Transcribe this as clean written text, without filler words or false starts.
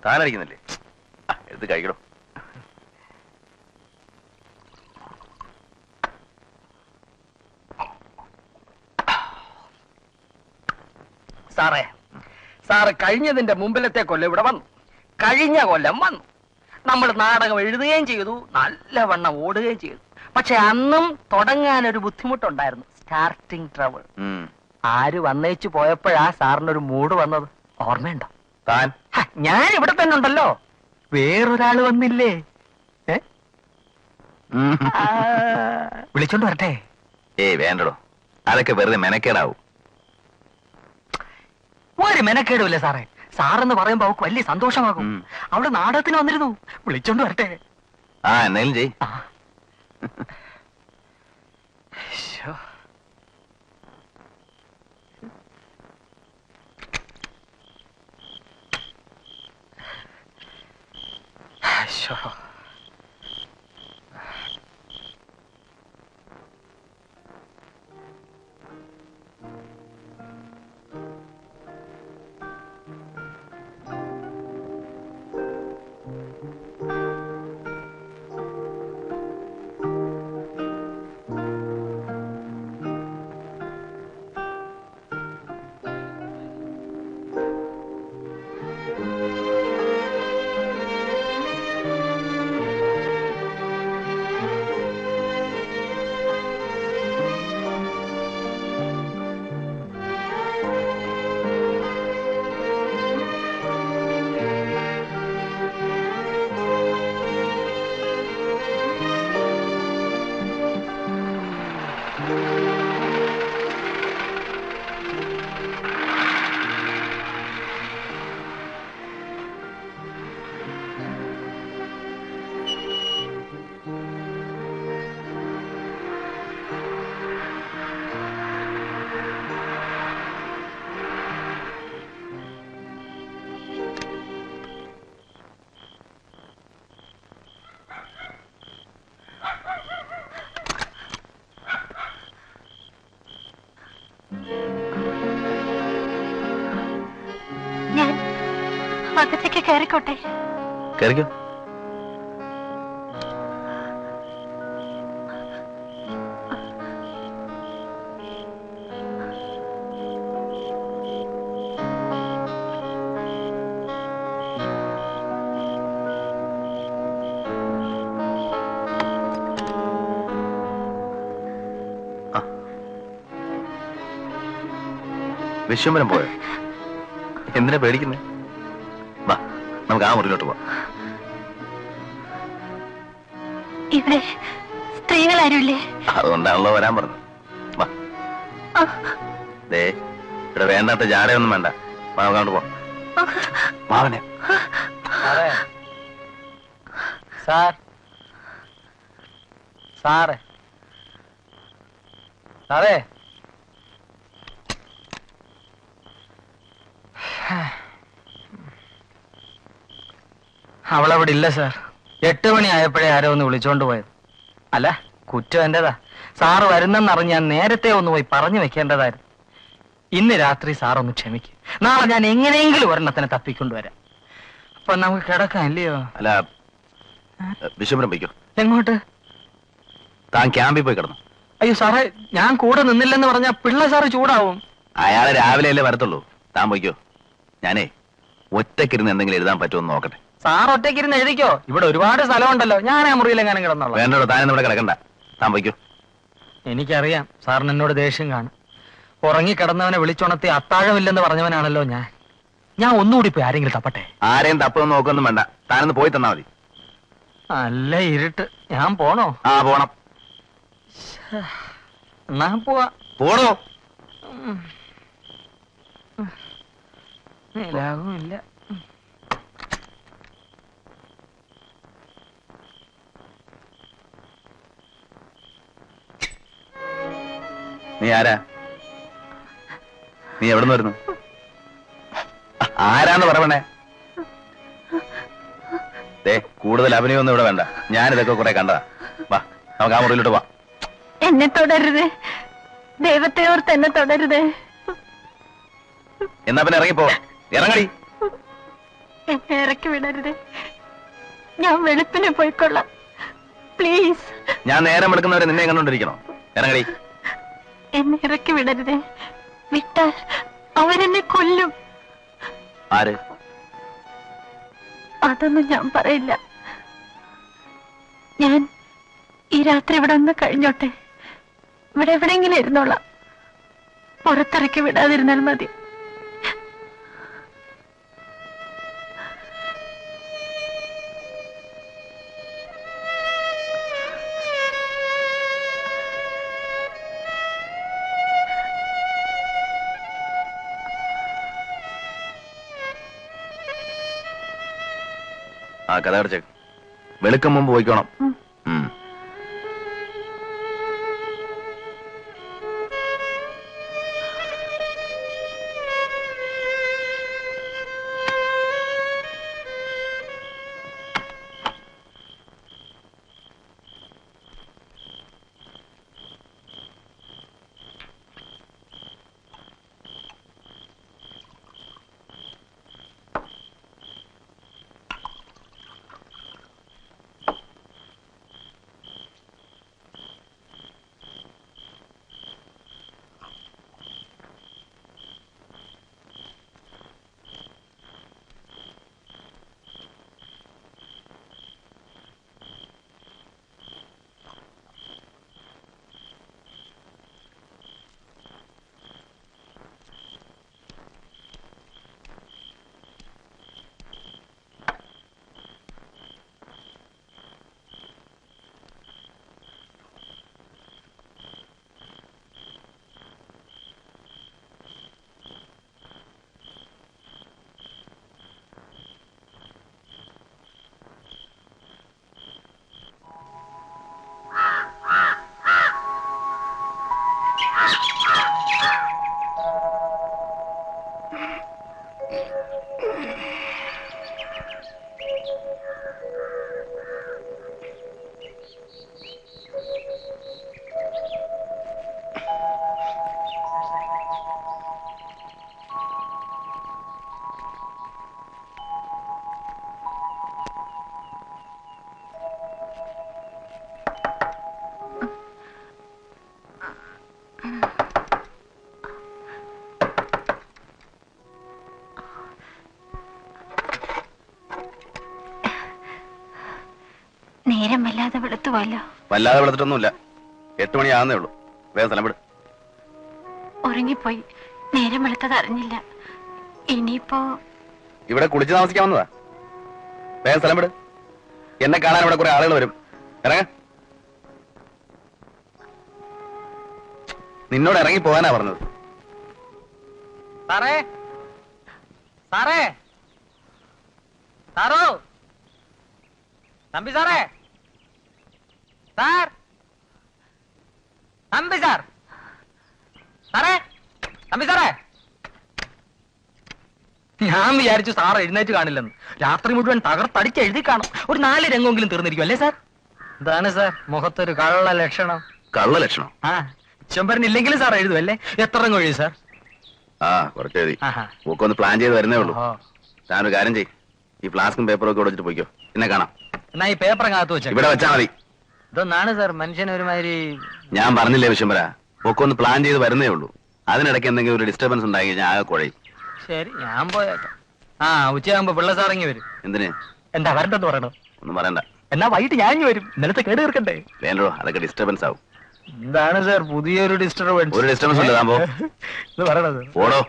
താനടിക്കുന്നില്ലേ? എടുത്ത് കഴിക്കണോ? സാറേ, സാറ് കഴിഞ്ഞതിന്റെ മുമ്പിലത്തെ കൊല്ലം ഇവിടെ വന്നു. കഴിഞ്ഞ കൊല്ലം വന്നു. നമ്മൾ നാടകം എഴുതുകയും ചെയ്തു, നല്ലവണ്ണം ഓടുകയും ചെയ്തു. പക്ഷെ അന്നും തുടങ്ങാനൊരു ബുദ്ധിമുട്ടുണ്ടായിരുന്നു, സ്റ്റാർട്ടിങ് ട്രബിൾ. ആര് വന്നേച്ചു പോയപ്പോഴാ സാറിനൊരു മൂഡ് വന്നത് ഓർമ്മയുണ്ടോ? താൻ ഞാൻ ഇവിടെ തന്നെ ഉണ്ടല്ലോ, വേറൊരാള് വന്നില്ലേ? വിളിച്ചോണ്ട് വരട്ടെ? ഏയ് വേണ്ടടോ, അതൊക്കെ വെറുതെ മെനക്കേടാവും. ഒരു മെനക്കേടുമില്ല സാറേ. സാറെന്ന് പറയുമ്പോ അവൾക്ക് വലിയ സന്തോഷമാകും. അവിടെ നാടകത്തിന് വന്നിരുന്നു, വിളിച്ചോണ്ട് വരട്ടെ? എന്നാലും ചെയ്. ഞാൻ അകത്തേക്ക് കയറിക്കോട്ടെ? കയറിക്കോ. വിശ്വംബരം പോയോ? എന്തിനാ പേടിക്കുന്നേ? വാ, നമുക്ക് ആ മുറിയിലോട്ട് പോവാം. ഇവിടെ സ്ത്രീകൾ ആരുമില്ലേ? അതുകൊണ്ടാണല്ലോ വരാൻ പറഞ്ഞു. വാ. ദേ, ഇവിടെ വേണ്ടാത്ത ജാടയൊന്നും വേണ്ട. നമുക്ക് അങ്ങോട്ട് പോവാം. മാവനെ. സാർ, സാറേ, സാറേ, അവളവിടെ ഇല്ല സാർ. 8 മണിയായപ്പോഴേ ആരോ ഒന്ന് വിളിച്ചോണ്ട് പോയത്. അല്ല, കുറ്റം എന്റേതാ. സാറ് വരുന്നെന്നറിഞ്ഞ് ഞാൻ നേരത്തെ ഒന്ന് പോയി പറഞ്ഞു വെക്കേണ്ടതായിരുന്നു. ഇന്ന് രാത്രി സാർ ഒന്ന് ക്ഷമിക്കും. നാളെ ഞാൻ എങ്ങനെയെങ്കിലും ഒരെണ്ണത്തിനെ തപ്പിക്കൊണ്ടുവരാം. അപ്പൊ നമുക്ക് കിടക്കാം, ഇല്ലയോ? അല്ല, വിശ്വംബരം പോയിക്കോ. എങ്ങോട്ട്? താൻ ക്യാമ്പിൽ പോയി കിടന്നു. അയ്യോ സാറേ, ഞാൻ കൂടെ നിന്നില്ലെന്ന് പറഞ്ഞാ പിള്ള സാറ് ചൂടാവും. അയാളെ രാവിലെ അല്ലേ വരത്തുള്ളൂ. താൻ പോയിക്കോ. ഞാനേ ഒറ്റക്കിരുന്ന് എന്തെങ്കിലും എഴുതാൻ പറ്റുമെന്ന് നോക്കട്ടെ. സാർ ഒറ്റയ്ക്കിരുന്ന് എഴുതിക്കോ, ഇവിടെ ഒരുപാട് സ്ഥലമുണ്ടല്ലോ. ഞാൻ ആ മുറിയിലെങ്ങാനും കിടന്നോളാം. വേണ്ടോ, താൻ ഇവിടെ കിടക്കണ്ട. താൻ പോയിക്കോ. എനിക്കറിയാം സാറിന് എന്നോട് ദേഷ്യം കാണും. ഉറങ്ങിക്കിടന്നവനെ വിളിച്ചുണർത്തി അത്താഴമില്ലെന്ന് പറഞ്ഞവനാണല്ലോ ഞാൻ. ഞാൻ ഒന്നുകൂടി പോയി ആരെങ്കിലും തപ്പട്ടെ. ആരെയും തപ്പൊന്നും നോക്കൊന്നും വേണ്ട. താനൊന്ന് പോയി തന്നാ മതി. നല്ല ഇരുട്ട്. ഞാൻ പോണോ? പോണം. എന്നാ പോവാ. പോണോ? ലാഭമില്ല. നീ ആരാ? നീ എവിടെ നിന്ന് വരുന്നു? ആരാന്ന് പറയണേ? കൂടുതൽ അഭിനയൊന്നും ഇവിടെ വേണ്ട. ഞാനിതൊക്കെ കുറെ കണ്ടതാ. വാ, നമുക്ക് ആ മുറിയിലോട്ട് വാ. എന്നെ തുടരുത്, ദൈവത്തെ ഓർത്ത് എന്നെ തുടരുത്. എന്നാ പിന്നെ ഇറങ്ങിപ്പോ. ഇറങ്ങടി. എന്നെ ഇറക്കി വിടരുത്. ഞാൻ വെളുപ്പിനെ പോയിക്കൊള്ളാം. പ്ലീസ്. ഞാൻ നേരം എടുക്കുന്നവരെ നിന്നെ കണ്ടോണ്ടിരിക്കണോ? ഇറങ്ങടി. എന്നെ ഇറക്കി വിടരുത്. വിട്ടാൽ അവരെന്നെ കൊല്ലും. ആര്? അതൊന്നും ഞാൻ പറയില്ല. ഞാൻ ഈ രാത്രി ഇവിടെ ഒന്ന് കഴിഞ്ഞോട്ടെ. ഇവിടെ എവിടെയെങ്കിലും ഇരുന്നോളാം. പുറത്തിറക്കി വിടാതിരുന്നാൽ മതി. ആ കഥ അടച്ചേ. വെളുക്കം മുമ്പ് പോയിക്കോണം. നേരം വല്ലാതെ വെളുത്തുപോയല്ലോ. വല്ലാതെ വെളുത്തിട്ടൊന്നുമില്ല. 8 മണിയാകുന്നേ ഉള്ളൂ. വേഗം സ്ഥലം വിട്. ഉറങ്ങിപ്പോയി. നേരം വെളുത്തത് അറിഞ്ഞില്ല. ഇനിയിപ്പോ ഇവിടെ കുളിച്ച് താമസിക്കാൻ വന്നതാ. വേഗം സ്ഥലം വിട്. എന്നെ കാണാൻ ഇവിടെ കുറെ ആളുകൾ വരും. ഇറങ്ങ. നിന്നോട് ഇറങ്ങി പോകാനാ പറഞ്ഞത്. സാറേ, സാറേ, സാറോ, തമ്പി സാറേ, സാർ, തമ്പി സാർ, സാറേ, തമ്പി സാറേ. ഞാൻ വിചാരിച്ചു സാർ എഴുന്നേറ്റ് കാണില്ലെന്ന്. രാത്രി മുഴുവൻ തകർത്തടിച്ച് എഴുതി കാണും. ഒരു 4 രംഗമെങ്കിലും തീർന്നിരിക്കും അല്ലേ സാർ? എന്താണ് സാർ മുഖത്തൊരു കള്ള ലക്ഷണം? കള്ള ലക്ഷണം? ആ, ചെമ്പരനില്ലെങ്കിലും സാർ എഴുതുമല്ലേ? എത്ര രംഗം എഴുതി സാർ? ആ, കുറച്ച് എഴുതി. ഒക്കെ ഒന്ന് പ്ലാൻ ചെയ്ത് വരുന്നേ ഉള്ളൂ. ഞാനൊരു കാര്യം ചെയ്യും. ഈ ഫ്ലാസ്കും പേപ്പറും ഒക്കെ വെച്ചിട്ട് പോയിക്കോ. എന്നെ കാണാം. എന്നാ ഈ പേപ്പർ അകത്ത് വെച്ച ഇവിടെ വെച്ചാ മതി. ഇതൊന്നാണ് സാർ മനുഷ്യൻ ഒരുമാതിരി. ഞാൻ പറഞ്ഞില്ലേ വിശംബര, ഒക്കെ ഒന്ന് പ്ലാൻ ചെയ്ത് വരുന്നേ ഉള്ളൂ. അതിനിടയ്ക്ക് എന്തെങ്കിലും ഒരു ഡിസ്റ്റർബൻസ് ഉണ്ടായി കഴിഞ്ഞാൽ ആകെ കുഴയും. ശരി, ഞാൻ പോയേക്കാം. ആ, ഉച്ചയാകുമ്പോ പിള്ള സാറിങ്ങി വരും. എന്തിന്? എന്താ വരണ്ടെന്ന് പറയണോ? ഒന്നും പറയണ്ട. എന്നാ വൈകിട്ട് ഞാൻ വരും. ഇന്നലത്തെ കേട് തീർക്കണ്ടേ? വേണ്ടോ, അതൊക്കെ ഡിസ്റ്റർബൻസ് ആവും. എന്താണ് സാർ പുതിയൊരു ഡിസ്റ്റർബൻസ്? ഒരു ഡിസ്റ്റർബൻസ് ഇല്ല. താമ്പോ ഇത് പറയണത് ഓടോ.